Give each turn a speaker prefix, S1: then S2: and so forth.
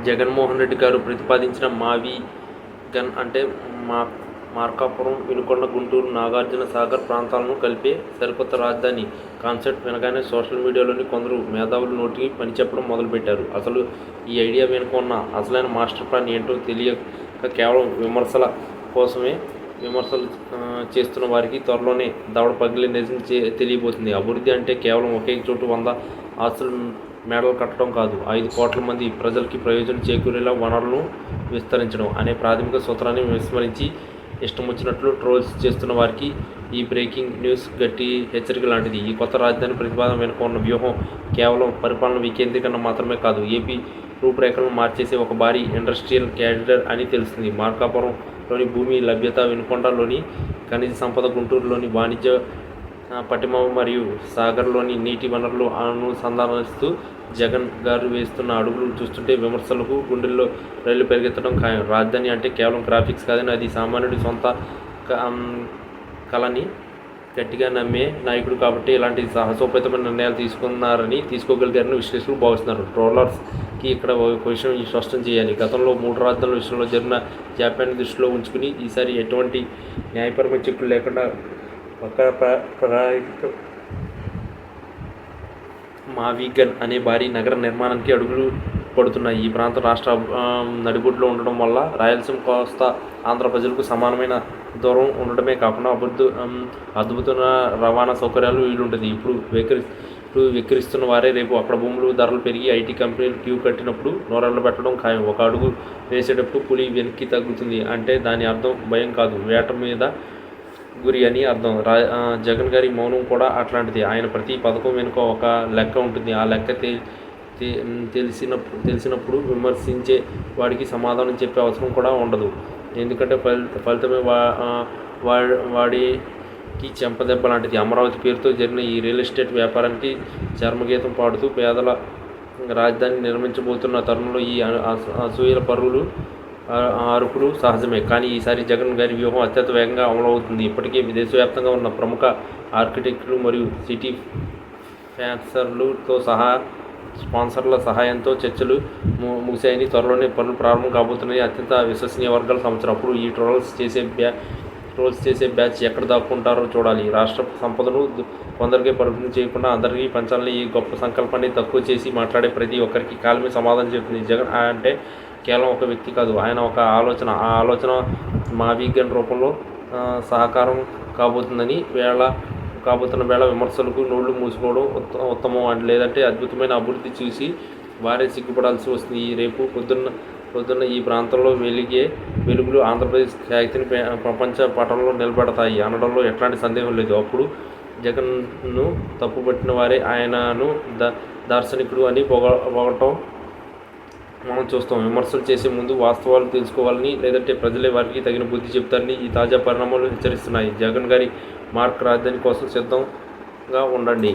S1: జగన్మోహన్ రెడ్డి గారు ప్రతిపాదించిన మావి గన్ అంటే మార్కాపురం, వినుకొండ, గుంటూరు, నాగార్జున సాగర్ ప్రాంతాలను కలిపే సరికొత్త రాజధాని కాన్సెప్ట్ వినగానే సోషల్ మీడియాలోని కొందరు మేధావులు నోటికి పని చెప్పడం మొదలుపెట్టారు. అసలు ఈ ఐడియా వెనుక ఉన్న అసలైన మాస్టర్ ప్లాన్ ఏంటో తెలియక కేవలం విమర్శలు చేస్తున్న వారికి త్వరలోనే దవడ పగిలే నిజం తెలియబోతుంది. అభివృద్ధి అంటే కేవలం ఒకే చోటు 100 ఆస్తులు మేడలు కట్టడం కాదు, 5 కోట్ల మంది ప్రజలకి ప్రయోజనం చేకూరేలా వనరులను విస్తరించడం అనే ప్రాథమిక సూత్రాన్ని విస్మరించి ఇష్టం వచ్చినట్లు ట్రోల్స్ చేస్తున్న వారికి ఈ బ్రేకింగ్ న్యూస్ గట్టి హెచ్చరిక లాంటిది. ఈ కొత్త రాజధాని ప్రతిపాదన వెనుక ఉన్న వ్యూహం కేవలం పరిపాలన వికేంద్రీకరణ మాత్రమే కాదు, ఏపీ రూపురేఖలను మార్చేసే ఒక భారీ ఇండస్ట్రియల్ క్యారిడర్ అని తెలుస్తుంది. మార్కాపురంలోని భూమి లభ్యత, వినుకొండలోని ఖనిజ సంపద, గుంటూరులోని వాణిజ్య పటిమ మరియు సాగర్లోని నీటి వనరులు అనుసంధానిస్తూ జగన్ గారు వేస్తున్న అడుగులు చూస్తుంటే విమర్శలకు గుండెల్లో రైళ్లు పరిగెత్తడం ఖాయం. రాజధాని అంటే కేవలం గ్రాఫిక్స్ కాదని, అది సామాన్యుడి సొంత కళని గట్టిగా నమ్మే నాయకుడు కాబట్టి ఇలాంటి సాహసోపేతమైన నిర్ణయాలు తీసుకోగలిగారని విశ్లేషకులు భావిస్తున్నారు. ట్రోలర్స్కి ఇక్కడ ఒక విషయం స్పష్టం చేయాలి. గతంలో 3 రాజధానుల విషయంలో జరిగిన జాప్యాన్ని దృష్టిలో ఉంచుకుని ఈసారి ఎటువంటి న్యాయపరమైన చిక్కులు లేకుండా మావిగన్ అనే భారీ నగర నిర్మాణానికి అడుగులు పడుతున్నాయి. ఈ ప్రాంతం రాష్ట్ర నడిబొడ్డులో ఉండడం వల్ల రాయలసీమ, కోస్తా ఆంధ్ర ప్రజలకు సమానమైన దూరం ఉండడమే కాకుండా అద్భుతమైన రవాణా సౌకర్యాలు వీలుంటుంది. ఇప్పుడు వెక్కిరిస్తున్న వారే రేపు అక్కడ భూములు ధరలు పెరిగి ఐటీ కంపెనీలు క్యూ కట్టినప్పుడు నోరెళ్ల పెట్టడం ఖాయం. ఒక అడుగు వేసేటప్పుడు పులి వెనక్కి తగ్గుతుంది అంటే దాని అర్థం భయం కాదు, వేట మీద గురి అని అర్థం. జగన్ గారి మౌనం కూడా అట్లాంటిది. ఆయన ప్రతి పథకం వెనుక ఒక లెక్క ఉంటుంది. ఆ లెక్క తెలిసినప్పుడు విమర్శించే వాడికి సమాధానం చెప్పే అవసరం కూడా ఉండదు. ఎందుకంటే ఫలితమే వాడికి చెంపదెబ్బ లాంటిది. అమరావతి పేరుతో జరిగిన ఈ రియల్ ఎస్టేట్ వ్యాపారానికి చర్మగీతం పాడుతూ పేదల రాజధాని నిర్మించబోతున్న తరుణంలో ఈ అసూయల అరుపులు సహజమే. కానీ ఈసారి జగన్ గారి వ్యూహం అత్యంత వేగంగా అమలవుతుంది. ఇప్పటికే దేశవ్యాప్తంగా ఉన్న ప్రముఖ ఆర్కిటెక్టులు మరియు సిటీ ఫైనాన్సర్లతో స్పాన్సర్ల సహాయంతో చర్చలు ముగిశాయని, త్వరలోనే పనులు ప్రారంభం కాబోతున్నాయి అత్యంత విశ్వసనీయ వర్గాల సంవత్సరం. అప్పుడు ఈ ట్రోల్స్ చేసే బ్యాచ్ ఎక్కడ దాక్కుంటారో చూడాలి. రాష్ట్ర సంపదను కొందరికే పరిమితం చేయకుండా అందరికీ పంచాలని ఈ గొప్ప సంకల్పాన్ని తక్కువ చేసి మాట్లాడే ప్రతి ఒక్కరికి కాలమే సమాధానం చెబుతుంది. జగన్ అంటే కేవలం ఒక వ్యక్తి కాదు, ఆయన ఒక ఆలోచన. ఆ ఆలోచన మావిగన్ రూపంలో సహకారం కాబోతున్న వేళ విమర్శలకు నోళ్లు మూసుకోవడం ఉత్తమం. లేదంటే అద్భుతమైన అభివృద్ధి చూసి వారే సిగ్గుపడాల్సి వస్తుంది. రేపు పొద్దున్న ఈ ప్రాంతంలో వెలిగే వెలుగులు ఆంధ్రప్రదేశ్ ఖ్యాతిని ప్రపంచ పటంలో నిలబెడతాయి అనడంలో ఎట్లాంటి సందేహం లేదు. అప్పుడు జగన్ను తప్పుపట్టిన వారే ఆయనను దార్శనికుడు అని పొగడటం మనం చూస్తాం. విమర్శలు చేసే ముందు వాస్తవాలు తెలుసుకోవాలని, లేదంటే ప్రజలే వారికి తగిన బుద్ధి చెప్తారని ఈ తాజా పరిణామాలు హెచ్చరిస్తున్నాయి. జగన్ గారి మార్క్ రాజధాని కోసం సిద్ధంగా ఉండండి.